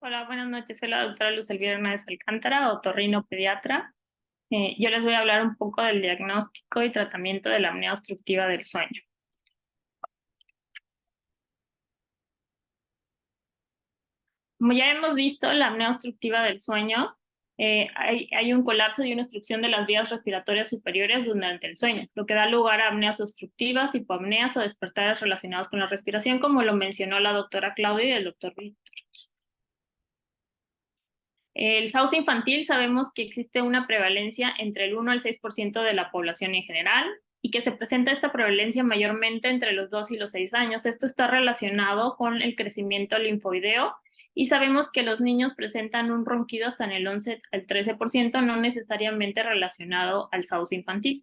Hola, buenas noches. Soy la doctora Luz Elvira Hernández Alcántara, otorrino pediatra. Yo les voy a hablar un poco del diagnóstico y tratamiento de la apnea obstructiva del sueño. Como ya hemos visto, la apnea obstructiva del sueño, hay un colapso y una obstrucción de las vías respiratorias superiores durante el sueño, lo que da lugar a apneas obstructivas, hipoapneas o despertares relacionados con la respiración, como lo mencionó la doctora Claudia y el doctor Víctor. El sauce infantil sabemos que existe una prevalencia entre el 1 al 6% de la población en general y que se presenta esta prevalencia mayormente entre los 2 y los 6 años. Esto está relacionado con el crecimiento linfoideo y sabemos que los niños presentan un ronquido hasta en el 11 al 13%, no necesariamente relacionado al sauce infantil.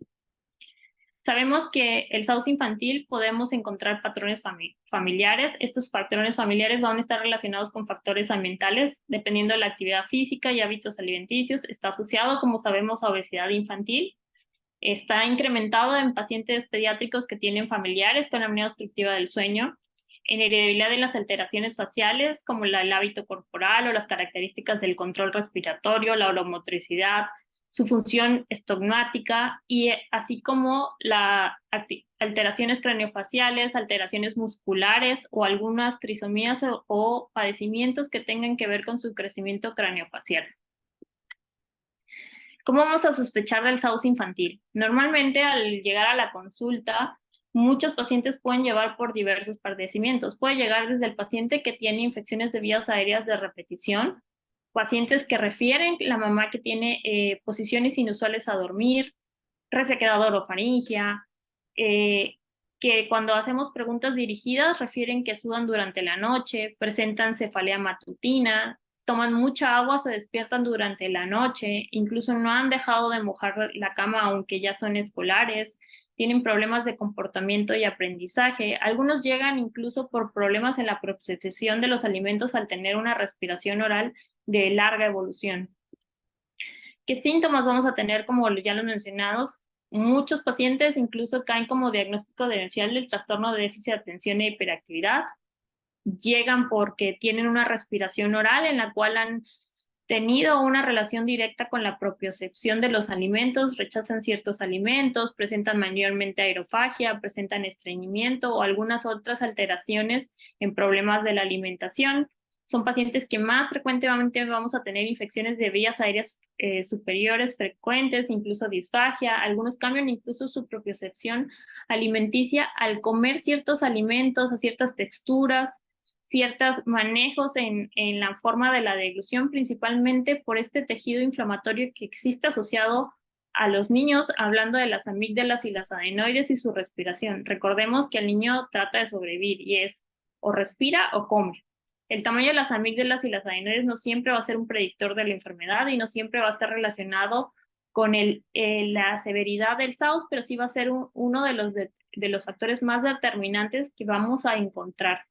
Sabemos que el sauce infantil podemos encontrar patrones familiares. Estos patrones familiares van a estar relacionados con factores ambientales, dependiendo de la actividad física y hábitos alimenticios. Está asociado, como sabemos, a obesidad infantil. Está incrementado en pacientes pediátricos que tienen familiares con apnea obstructiva del sueño, en heredabilidad de las alteraciones faciales, como el hábito corporal o las características del control respiratorio, la oromotricidad, su función estognática y así como las alteraciones craniofaciales, alteraciones musculares o algunas trisomías o padecimientos que tengan que ver con su crecimiento craniofacial. ¿Cómo vamos a sospechar del sauce infantil? Normalmente al llegar a la consulta, muchos pacientes pueden llevar por diversos padecimientos. Puede llegar desde el paciente que tiene infecciones de vías aéreas de repetición, pacientes que refieren la mamá que tiene posiciones inusuales a dormir, resequedad orofaringia, que cuando hacemos preguntas dirigidas refieren que sudan durante la noche, presentan cefalea matutina, toman mucha agua, se despiertan durante la noche, incluso no han dejado de mojar la cama aunque ya son escolares, tienen problemas de comportamiento y aprendizaje. Algunos llegan incluso por problemas en la procesión de los alimentos al tener una respiración oral de larga evolución. ¿Qué síntomas vamos a tener? Como ya los mencionados, muchos pacientes incluso caen como diagnóstico diferencial del trastorno de déficit de atención e hiperactividad. Llegan porque tienen una respiración oral en la cual han tenido una relación directa con la propiocepción de los alimentos, rechazan ciertos alimentos, presentan mayormente aerofagia, presentan estreñimiento o algunas otras alteraciones en problemas de la alimentación. Son pacientes que más frecuentemente vamos a tener infecciones de vías aéreas superiores frecuentes, incluso disfagia. Algunos cambian incluso su propiocepción alimenticia al comer ciertos alimentos, a ciertas texturas, ciertos manejos en la forma de la deglución, principalmente por este tejido inflamatorio que existe asociado a los niños, hablando de las amígdalas y las adenoides y su respiración. Recordemos que el niño trata de sobrevivir y es o respira o come. El tamaño de las amígdalas y las adenoides no siempre va a ser un predictor de la enfermedad y no siempre va a estar relacionado con la severidad del SAUS, pero sí va a ser uno de los factores más determinantes que vamos a encontrar.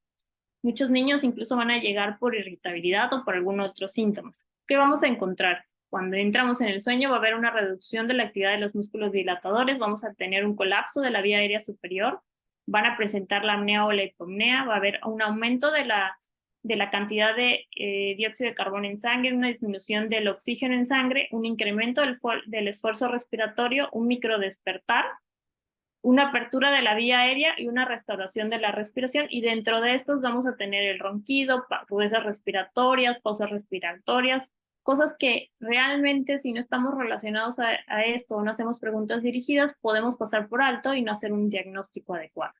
Muchos niños incluso van a llegar por irritabilidad o por algunos otros síntomas. ¿Qué vamos a encontrar? Cuando entramos en el sueño va a haber una reducción de la actividad de los músculos dilatadores, vamos a tener un colapso de la vía aérea superior, van a presentar la apnea o la hipopnea, va a haber un aumento de la cantidad de dióxido de carbono en sangre, una disminución del oxígeno en sangre, un incremento del esfuerzo respiratorio, un microdespertar, una apertura de la vía aérea y una restauración de la respiración, y dentro de estos vamos a tener el ronquido, rudezas respiratorias, pausas respiratorias, cosas que realmente si no estamos relacionados a esto o no hacemos preguntas dirigidas, podemos pasar por alto y no hacer un diagnóstico adecuado.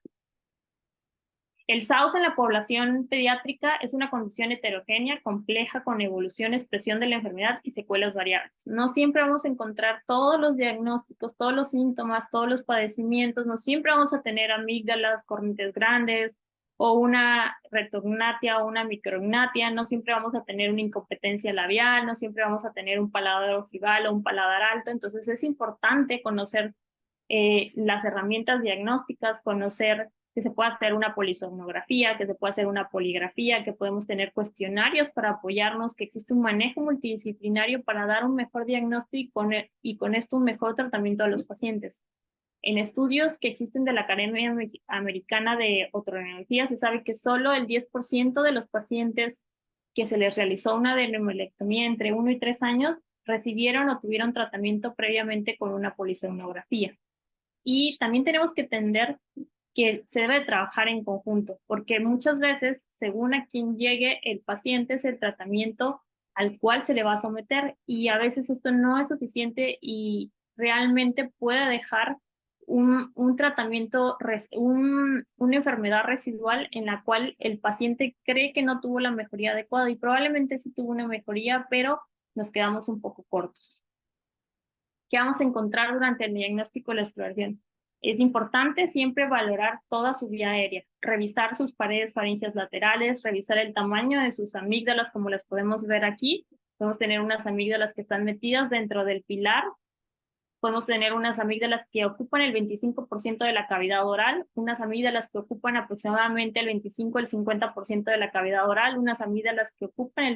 El SAUS en la población pediátrica es una condición heterogénea, compleja, con evolución, expresión de la enfermedad y secuelas variables. No siempre vamos a encontrar todos los diagnósticos, todos los síntomas, todos los padecimientos, no siempre vamos a tener amígdalas, cornites grandes o una retrognatia o una micrognatia, no siempre vamos a tener una incompetencia labial, no siempre vamos a tener un paladar ojival o un paladar alto. Entonces es importante conocer las herramientas diagnósticas, conocer que se puede hacer una polisomnografía, que se puede hacer una poligrafía, que podemos tener cuestionarios para apoyarnos, que existe un manejo multidisciplinario para dar un mejor diagnóstico y con esto un mejor tratamiento a los pacientes. En estudios que existen de la Academia Americana de Otorrinología se sabe que solo el 10% de los pacientes que se les realizó una adenoimelectomía entre 1 y 3 años recibieron o tuvieron tratamiento previamente con una polisomnografía. Y también tenemos que entender que se debe trabajar en conjunto, porque muchas veces, según a quien llegue el paciente, es el tratamiento al cual se le va a someter, y a veces esto no es suficiente y realmente puede dejar un tratamiento, una enfermedad residual en la cual el paciente cree que no tuvo la mejoría adecuada y probablemente sí tuvo una mejoría, pero nos quedamos un poco cortos. ¿Qué vamos a encontrar durante el diagnóstico y la exploración? Es importante siempre valorar toda su vía aérea, revisar sus paredes faríngeas laterales, revisar el tamaño de sus amígdalas, como las podemos ver aquí. Podemos tener unas amígdalas que están metidas dentro del pilar, podemos tener unas amígdalas que ocupan el 25% de la cavidad oral, unas amígdalas que ocupan aproximadamente el 25 al 50% de la cavidad oral, unas amígdalas que ocupan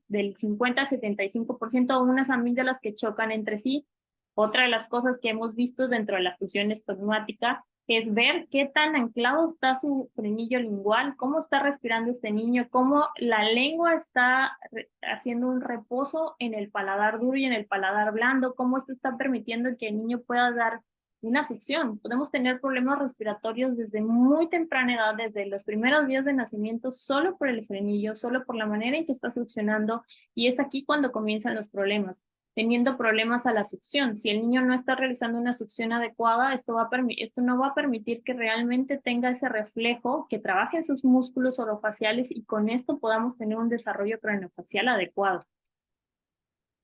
del 50 al 75%, o unas amígdalas que chocan entre sí. Otra de las cosas que hemos visto dentro de la fusión espermática es ver qué tan anclado está su frenillo lingual, cómo está respirando este niño, cómo la lengua está haciendo un reposo en el paladar duro y en el paladar blando, cómo esto está permitiendo que el niño pueda dar una succión. Podemos tener problemas respiratorios desde muy temprana edad, desde los primeros días de nacimiento, solo por el frenillo, solo por la manera en que está succionando, y es aquí cuando comienzan los problemas. Teniendo problemas a la succión. Si el niño no está realizando una succión adecuada, esto no va a permitir que realmente tenga ese reflejo, que trabaje en sus músculos orofaciales y con esto podamos tener un desarrollo craneofacial adecuado.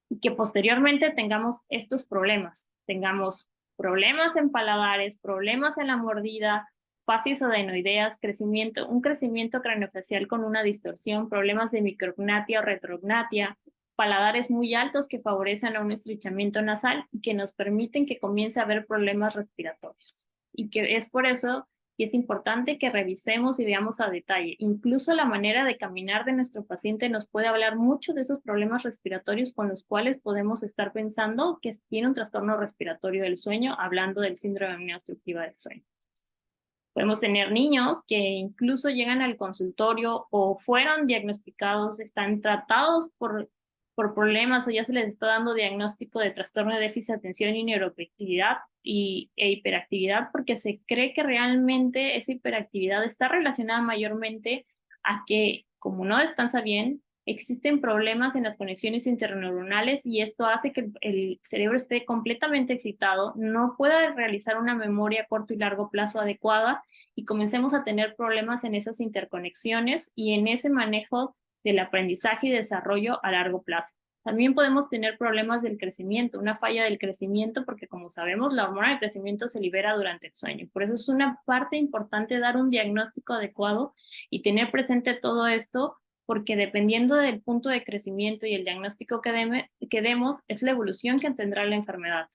Y que posteriormente tengamos estos problemas. Tengamos problemas en paladares, problemas en la mordida, facies adenoideas, un crecimiento craneofacial con una distorsión, problemas de micrognatia o retrognatia, paladares muy altos que favorecen a un estrechamiento nasal y que nos permiten que comience a haber problemas respiratorios. Y que es por eso que es importante que revisemos y veamos a detalle. Incluso la manera de caminar de nuestro paciente nos puede hablar mucho de esos problemas respiratorios con los cuales podemos estar pensando que tiene un trastorno respiratorio del sueño, hablando del síndrome de apnea obstructiva del sueño. Podemos tener niños que incluso llegan al consultorio o fueron diagnosticados, están tratados por problemas o ya se les está dando diagnóstico de trastorno de déficit de atención y neuroactividad e hiperactividad, porque se cree que realmente esa hiperactividad está relacionada mayormente a que, como no descansa bien, existen problemas en las conexiones interneuronales y esto hace que el cerebro esté completamente excitado, no pueda realizar una memoria a corto y largo plazo adecuada y comencemos a tener problemas en esas interconexiones y en ese manejo del aprendizaje y desarrollo a largo plazo. También podemos tener problemas del crecimiento, una falla del crecimiento, porque como sabemos, la hormona del crecimiento se libera durante el sueño. Por eso es una parte importante dar un diagnóstico adecuado y tener presente todo esto, porque dependiendo del punto de crecimiento y el diagnóstico que demos, es la evolución que tendrá la enfermedad.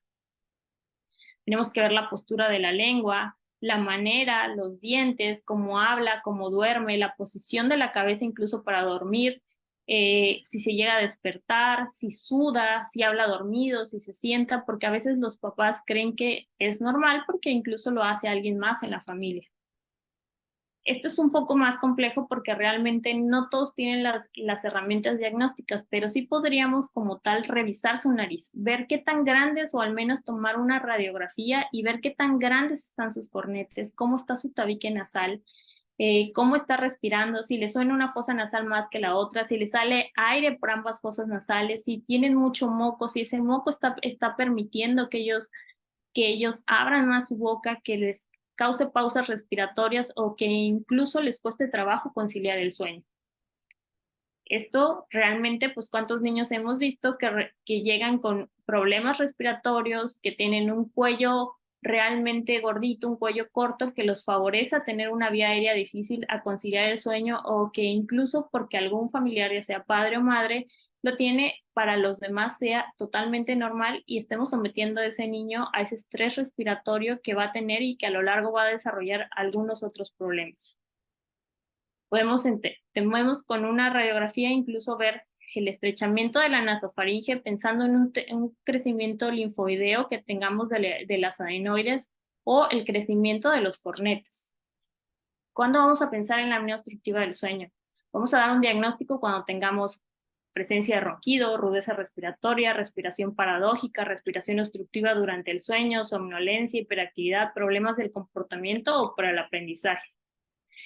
Tenemos que ver la postura de la lengua, la manera, los dientes, cómo habla, cómo duerme, la posición de la cabeza incluso para dormir, si se llega a despertar, si suda, si habla dormido, si se sienta, porque a veces los papás creen que es normal porque incluso lo hace alguien más en la familia. Esto es un poco más complejo porque realmente no todos tienen las herramientas diagnósticas, pero sí podríamos como tal revisar su nariz, ver qué tan grandes o al menos tomar una radiografía y ver qué tan grandes están sus cornetes, cómo está su tabique nasal, cómo está respirando, si le suena una fosa nasal más que la otra, si le sale aire por ambas fosas nasales, si tienen mucho moco, si ese moco está permitiendo que ellos abran más su boca, que les cause pausas respiratorias o que incluso les cueste trabajo conciliar el sueño. Esto realmente, pues, ¿cuántos niños hemos visto que llegan con problemas respiratorios, que tienen un cuello realmente gordito, un cuello corto, que los favorece a tener una vía aérea difícil a conciliar el sueño, o que incluso porque algún familiar, ya sea padre o madre, lo tiene, para los demás sea totalmente normal y estemos sometiendo a ese niño a ese estrés respiratorio que va a tener y que a lo largo va a desarrollar algunos otros problemas? Podemos con una radiografía incluso ver el estrechamiento de la nasofaringe, pensando en un crecimiento linfoideo que tengamos de las adenoides o el crecimiento de los cornetes. ¿Cuándo vamos a pensar en la apnea obstructiva del sueño? Vamos a dar un diagnóstico cuando tengamos presencia de ronquido, rudeza respiratoria, respiración paradójica, respiración obstructiva durante el sueño, somnolencia, hiperactividad, problemas del comportamiento o para el aprendizaje.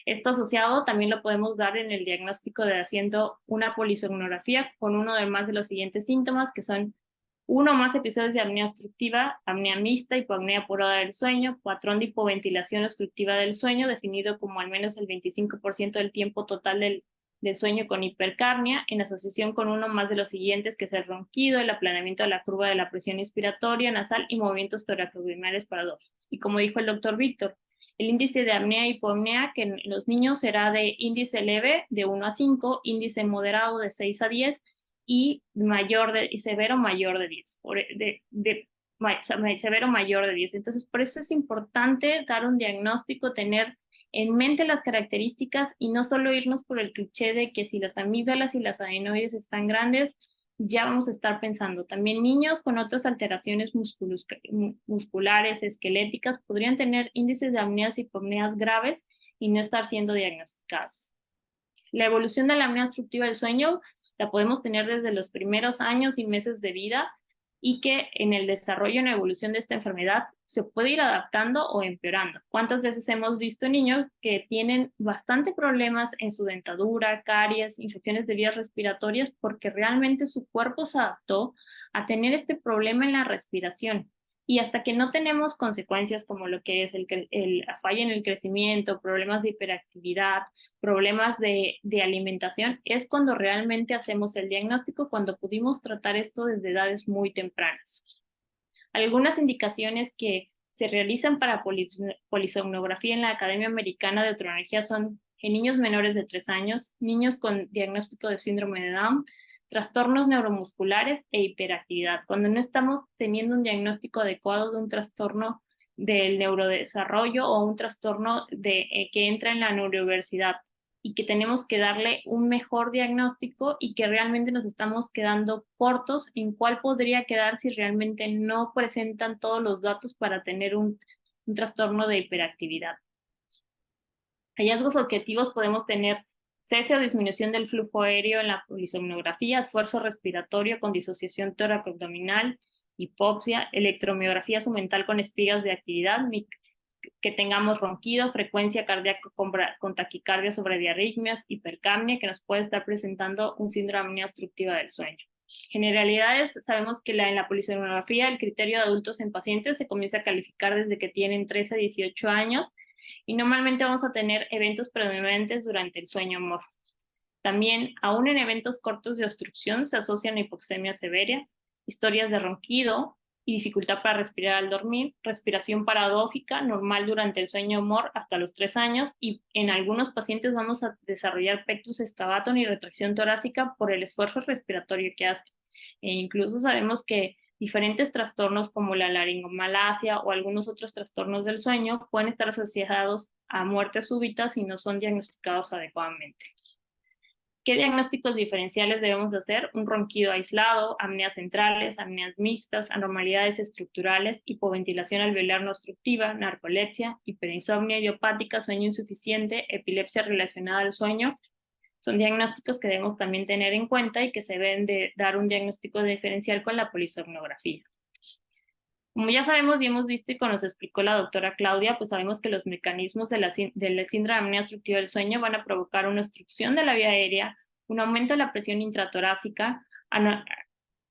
Esto asociado también lo podemos dar en el diagnóstico de haciendo una polisomnografía con uno de más de los siguientes síntomas, que son uno o más episodios de apnea obstructiva, apnea mixta, hipoapnea apurada del sueño, patrón de hipoventilación obstructiva del sueño, definido como al menos el 25% del tiempo total del sueño con hipercapnia, en asociación con uno o más de los siguientes, que es el ronquido, el aplanamiento de la curva de la presión inspiratoria nasal y movimientos toracoabdominales paradójicos. Y como dijo el doctor Víctor, el índice de apnea y hipoapnea, que en los niños será de índice leve de 1 a 5, índice moderado de 6 a 10 y severo mayor de 10. Severo mayor de 10. Entonces, por eso es importante dar un diagnóstico, tener en mente las características y no solo irnos por el cliché de que si las amígdalas y las adenoides están grandes, ya vamos a estar pensando. También niños con otras alteraciones musculares, esqueléticas, podrían tener índices de apneas y hipopneas graves y no estar siendo diagnosticados. La evolución de la apnea obstructiva del sueño la podemos tener desde los primeros años y meses de vida y que en el desarrollo y en la evolución de esta enfermedad se puede ir adaptando o empeorando. ¿Cuántas veces hemos visto niños que tienen bastante problemas en su dentadura, caries, infecciones de vías respiratorias porque realmente su cuerpo se adaptó a tener este problema en la respiración? Y hasta que no tenemos consecuencias como lo que es la falla en el crecimiento, problemas de hiperactividad, problemas de alimentación, es cuando realmente hacemos el diagnóstico, cuando pudimos tratar esto desde edades muy tempranas. Algunas indicaciones que se realizan para polisomnografía en la Academia Americana de Otorrinolaringología son en niños menores de 3 años, niños con diagnóstico de síndrome de Down, trastornos neuromusculares e hiperactividad. Cuando no estamos teniendo un diagnóstico adecuado de un trastorno del neurodesarrollo o un trastorno que entra en la neurodiversidad y que tenemos que darle un mejor diagnóstico y que realmente nos estamos quedando cortos en cuál podría quedar si realmente no presentan todos los datos para tener un trastorno de hiperactividad. Hallazgos objetivos podemos tener cese o disminución del flujo aéreo en la polisomnografía, esfuerzo respiratorio con disociación tóraco-abdominal, hipoxia, electromiografía sumental con espigas de actividad, que tengamos ronquido, frecuencia cardíaca con taquicardia sobre diarritmias, hipercapnia, que nos puede estar presentando un síndrome de apnea obstructiva del sueño. Generalidades, sabemos que en la polisomnografía el criterio de adultos en pacientes se comienza a calificar desde que tienen 13 a 18 años y normalmente vamos a tener eventos predominantes durante el sueño MOR. También, aún en eventos cortos de obstrucción, se asocian a hipoxemia severa, historias de ronquido y dificultad para respirar al dormir, respiración paradójica normal durante el sueño MOR hasta los 3 años y en algunos pacientes vamos a desarrollar pectus excavatum y retracción torácica por el esfuerzo respiratorio que hace. E incluso sabemos que diferentes trastornos como la laringomalacia o algunos otros trastornos del sueño pueden estar asociados a muertes súbitas si no son diagnosticados adecuadamente. ¿Qué diagnósticos diferenciales debemos hacer? Un ronquido aislado, apneas centrales, apneas mixtas, anormalidades estructurales, hipoventilación alveolar no obstructiva, narcolepsia, hiperinsomnia idiopática, sueño insuficiente, epilepsia relacionada al sueño. Son diagnósticos que debemos también tener en cuenta y que se deben de dar un diagnóstico diferencial con la polisomnografía. Como ya sabemos y hemos visto y como nos explicó la doctora Claudia, pues sabemos que los mecanismos del síndrome de apnea obstructiva del sueño van a provocar una obstrucción de la vía aérea, un aumento de la presión intratorácica,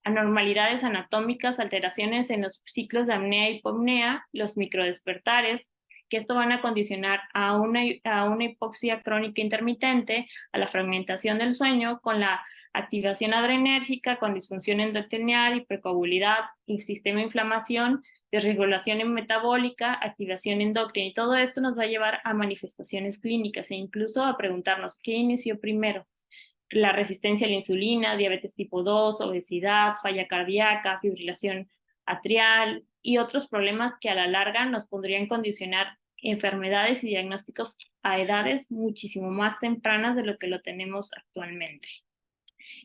anormalidades anatómicas, alteraciones en los ciclos de apnea y hipopnea, los microdespertares, que esto van a condicionar a una hipoxia crónica intermitente, a la fragmentación del sueño, con la activación adrenérgica, con disfunción endotelial, hipercoagulidad, y sistema de inflamación, desregulación metabólica, activación endocrina, y todo esto nos va a llevar a manifestaciones clínicas e incluso a preguntarnos qué inició primero. La resistencia a la insulina, diabetes tipo 2, obesidad, falla cardíaca, fibrilación atrial y otros problemas que a la larga nos podrían condicionar enfermedades y diagnósticos a edades muchísimo más tempranas de lo que lo tenemos actualmente.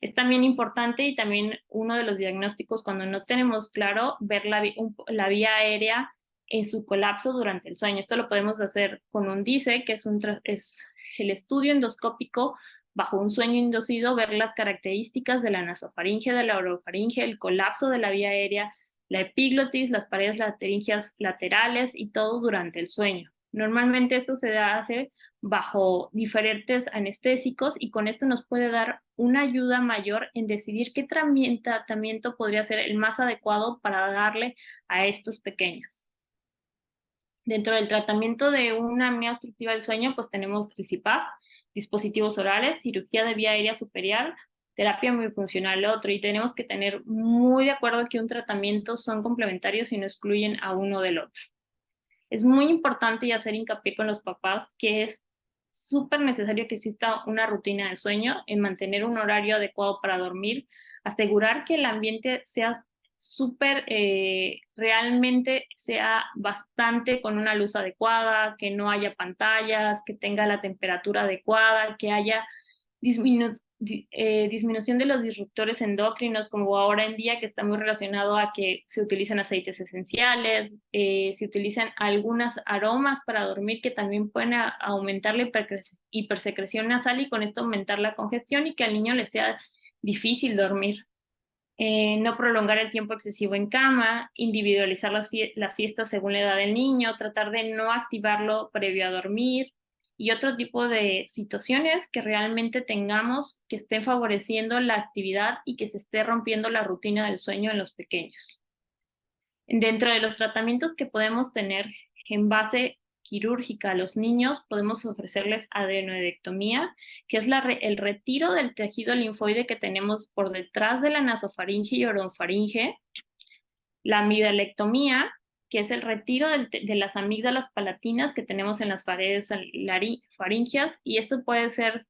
Es también importante y también uno de los diagnósticos cuando no tenemos claro ver la vía aérea en su colapso durante el sueño. Esto lo podemos hacer con un DISE, que es el estudio endoscópico bajo un sueño inducido, ver las características de la nasofaringe, de la orofaringe, el colapso de la vía aérea, la epiglotis, las paredes laringeas laterales y todo durante el sueño. Normalmente esto se hace bajo diferentes anestésicos y con esto nos puede dar una ayuda mayor en decidir qué tratamiento podría ser el más adecuado para darle a estos pequeños. Dentro del tratamiento de una apnea obstructiva del sueño, pues tenemos el CPAP, dispositivos orales, cirugía de vía aérea superior, terapia multifuncional, otro, y tenemos que tener muy de acuerdo que un tratamiento son complementarios y no excluyen a uno del otro. Es muy importante y hacer hincapié con los papás que es súper necesario que exista una rutina de sueño, en mantener un horario adecuado para dormir, asegurar que el ambiente sea súper, realmente sea bastante con una luz adecuada, que no haya pantallas, que tenga la temperatura adecuada, que haya disminución de los disruptores endocrinos, como ahora en día, que está muy relacionado a que se utilizan aceites esenciales, se utilizan algunos aromas para dormir que también pueden aumentar la hipersecreción nasal y con esto aumentar la congestión y que al niño le sea difícil dormir. No prolongar el tiempo excesivo en cama, individualizar las siestas según la edad del niño, tratar de no activarlo previo a dormir y otro tipo de situaciones que realmente tengamos que estén favoreciendo la actividad y que se esté rompiendo la rutina del sueño en los pequeños. Dentro de los tratamientos que podemos tener en base quirúrgica a los niños, podemos ofrecerles adenoidectomía, que es el retiro del tejido linfoide que tenemos por detrás de la nasofaringe y orofaringe, la amidalectomía, que es el retiro de las amígdalas palatinas que tenemos en las paredes faringias, y esto puede ser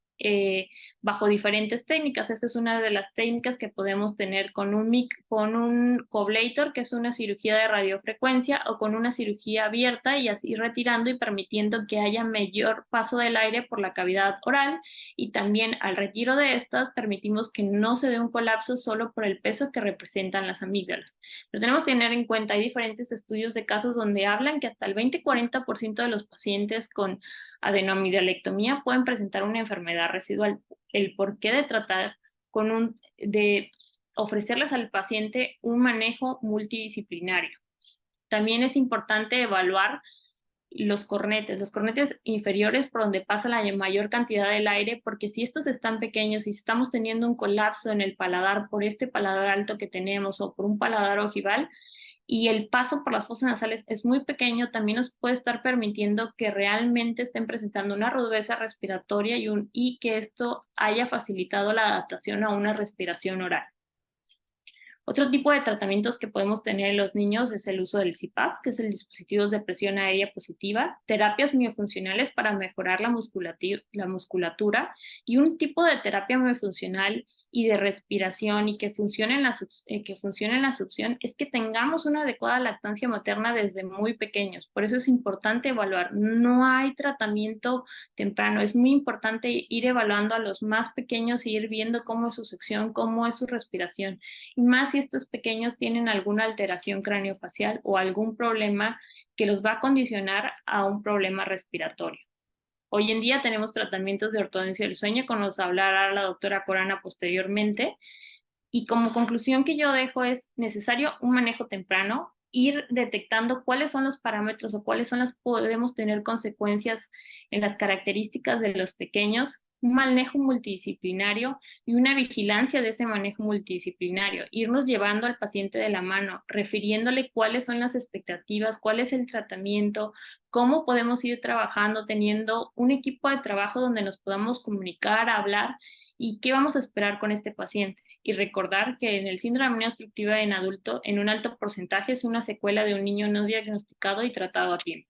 bajo diferentes técnicas. Esta es una de las técnicas que podemos tener con un coblator, que es una cirugía de radiofrecuencia, o con una cirugía abierta y así retirando y permitiendo que haya mayor paso del aire por la cavidad oral, y también al retiro de estas permitimos que no se dé un colapso solo por el peso que representan las amígdalas. Pero tenemos que tener en cuenta, hay diferentes estudios de casos donde hablan que hasta el 20-40% de los pacientes con adenoamidalectomía pueden presentar una enfermedad residual. El porqué de tratar de ofrecerles al paciente un manejo multidisciplinario. También es importante evaluar los cornetes inferiores por donde pasa la mayor cantidad del aire, porque si estos están pequeños y si estamos teniendo un colapso en el paladar por este paladar alto que tenemos o por un paladar ojival, y el paso por las fosas nasales es muy pequeño, también nos puede estar permitiendo que realmente estén presentando una rudeza respiratoria y que esto haya facilitado la adaptación a una respiración oral. Otro tipo de tratamientos que podemos tener en los niños es el uso del CPAP, que es el dispositivo de presión aérea positiva, terapias miofuncionales para mejorar la musculatura y un tipo de terapia miofuncional y de respiración y que funcione en la succión es que tengamos una adecuada lactancia materna desde muy pequeños. Por eso es importante evaluar. No hay tratamiento temprano. Es muy importante ir evaluando a los más pequeños y ir viendo cómo es su succión, cómo es su respiración. Y más si estos pequeños tienen alguna alteración craneofacial o algún problema que los va a condicionar a un problema respiratorio. Hoy en día tenemos tratamientos de ortodoncia del sueño, como nos hablará la doctora Corana posteriormente. Y como conclusión que yo dejo es necesario un manejo temprano, ir detectando cuáles son los parámetros o cuáles son podemos tener consecuencias en las características de los pequeños, un manejo multidisciplinario y una vigilancia de ese manejo multidisciplinario, irnos llevando al paciente de la mano, refiriéndole cuáles son las expectativas, cuál es el tratamiento, cómo podemos ir trabajando, teniendo un equipo de trabajo donde nos podamos comunicar, hablar y qué vamos a esperar con este paciente. Y recordar que en el síndrome de apnea obstructiva en adulto, en un alto porcentaje, es una secuela de un niño no diagnosticado y tratado a tiempo.